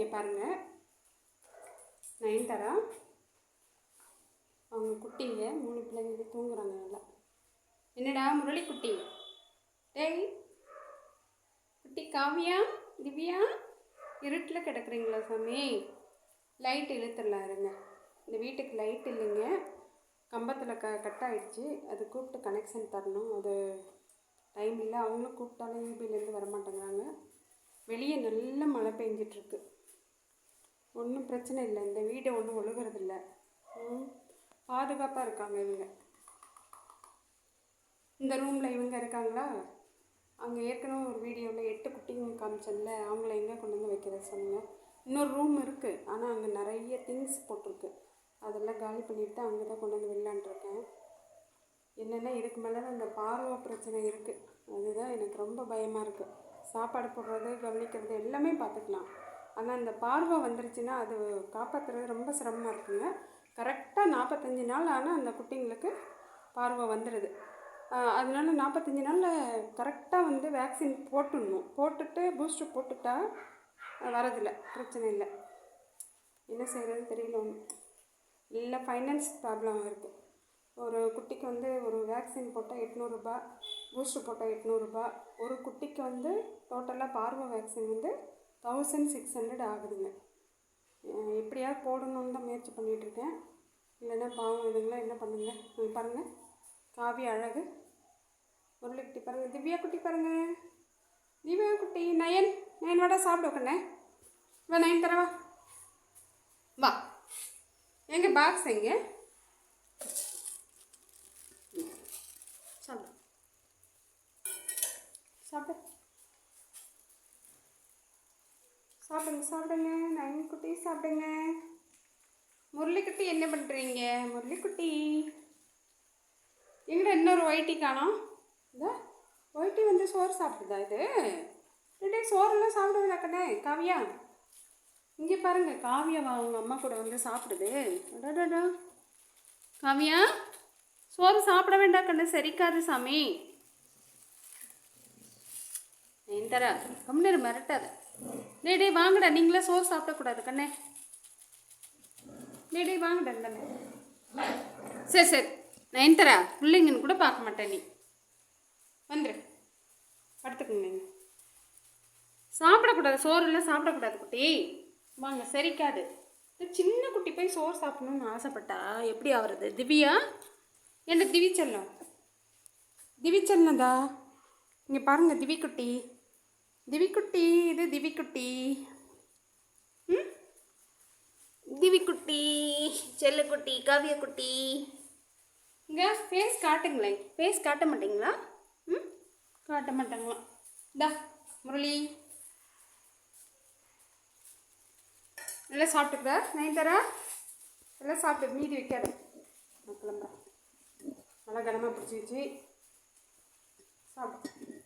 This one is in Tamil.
இங்கே பாருங்கள், நயன்தாரா அவங்க குட்டிங்க 3 பிள்ளைங்க தூங்குறாங்க நல்லா. என்னடா முரளி குட்டி, டேய் குட்டி காவியா திவ்யா, இருட்டில் கிடக்குறீங்களா சாமி? லைட் இழுத்துடலாம் இருங்க. இந்த வீட்டுக்கு லைட் இல்லைங்க, கம்பத்தில் கட் ஆகிடுச்சு. அது கூப்பிட்டு கனெக்ஷன் தரணும். அது டைம் இல்லை. அவங்களும் கூப்பிட்டாலும் ஈபிலேருந்து வரமாட்டேங்கிறாங்க. வெளியே நல்ல மழை பெஞ்சிட்ருக்கு. ஒன்றும் பிரச்சனை இல்லை, இந்த வீடை ஒன்றும் ஒழுகிறதில்ல. பாதுகாப்பாக இருக்காங்க இவங்க. இந்த ரூமில் இவங்க இருக்காங்களா? அங்கே ஏற்கனவே ஒரு வீடியோவில் 8 குட்டிங்க காமிச்சல, அவங்கள எங்கே கொண்டு வந்து வைக்கிறத சொன்னாங்க. இன்னொரு ரூம் இருக்குது, ஆனால் அங்கே நிறைய திங்ஸ் போட்டிருக்கு. அதெல்லாம் காலி பண்ணிவிட்டு தான் அங்கே தான் கொண்டு வந்து விடலான்ட்ருக்கேன். என்னென்னா இதுக்கு மேலே தான் அந்த பார்வை பிரச்சனை இருக்குது. அதுதான் எனக்கு ரொம்ப பயமாக இருக்குது. சாப்பாடு போடுறது, கவனிக்கிறது எல்லாமே பார்த்துக்கலாம். ஆனால் இந்த பார்வை வந்துருச்சுன்னா அது காப்பாற்றுறது ரொம்ப சிரமமாக இருக்குங்க. கரெக்டாக 45 நாள் ஆனால் அந்த குட்டிங்களுக்கு பார்வை வந்துடுது. அதனால 45 நாளில் கரெக்டாக வந்து வேக்சின் போட்டுடணும். போட்டுட்டு பூஸ்டர் போட்டுட்டா வரதில்லை, பிரச்சனை இல்லை. என்ன செய்கிறதுன்னு தெரியல. ஒன்று இல்லை, ஃபைனான்ஸ் ப்ராப்ளம் இருக்குது. ஒரு குட்டிக்கு வந்து ஒரு வேக்சின் போட்டால் 800 ரூபா, பூஸ்டர் போட்டால் 800 ரூபா. ஒரு குட்டிக்கு வந்து டோட்டலாக பார்வை வேக்சின் வந்து 1600 ஆகுதுங்க. எப்படியாவது போடணுன்னு தான் முயற்சி பண்ணிகிட்ருக்கேன். இல்லைன்னா பாவம் இதுங்களாம் என்ன பண்ணுங்க. பாருங்கள், காவி அழகு, முரளி குட்டி பாருங்கள், திவ்யா குட்டி பாருங்கள், திவ்யா குட்டி, நயன் வாடா சாப்பிட உட்காண்ணே. வா நயன் தரவா, வா. எங்கே பாக்ஸ் எங்கே? சாப்பிடு சாப்பிடு சாப்பிடுங்க சாப்பிடுங்க, நயன் குட்டி சாப்பிடுங்க. முரளிக்குட்டி என்ன பண்ணுறீங்க? முரளிக்குட்டி எங்கடா இன்னொரு ஒயிட்டி காணோம்? இந்த ஒயிட்டி வந்து சோறு சாப்பிடுதா? இது சோறெல்லாம் சாப்பிடுவதா கண்ணே? காவியா இங்கே பாருங்கள், காவியாவா அவங்க அம்மா கூட வந்து சாப்பிடுது. அடாடா காவியா, சோறு சாப்பிட வேண்டாம் கண்ணு, செரிக்காது சாமி. நயன்தாரா கம்முனு மிரட்டாத. டே வாங்கடா, நீங்களே சோறு சாப்பிடக்கூடாது கண்ணே. டே வாங்கடா கண்ணே. சரி நயன்தாரா, பிள்ளைங்கன்னு கூட பார்க்க மாட்டேன். நீ வந்துடு, படுத்துக்குங்க. நீங்கள் சாப்பிடக்கூடாது, சோறுலாம் சாப்பிடக்கூடாது குட்டி. வாங்க, செரிக்காது. சின்ன குட்டி போய் சோறு சாப்பிடணும்னு ஆசைப்பட்டா எப்படி ஆகுறது? திவ்யா என்ன திவிச்சல்லம், திவிச்சல்லதா இங்கே பாருங்கள். திவிக்குட்டி, திவிக்குட்டி, இது திவிக்குட்டி. திவிக்குட்டி, செல்லக்குட்டி, காவியக்குட்டி. இங்கே ஃபேஸ் காட்டுங்களேன். ஃபேஸ் காட்ட மாட்டிங்களா? காட்ட மாட்டாங்களா? தா முரளி நல்லா சாப்பிட்டுக்கிறா நயன்தாரா, எல்லாம் சாப்பிட்டு மீதி வைக்காது. நான் கிளம்புறேன். நல்லா கனமாக பிடிச்சி வச்சு சாப்பிடு.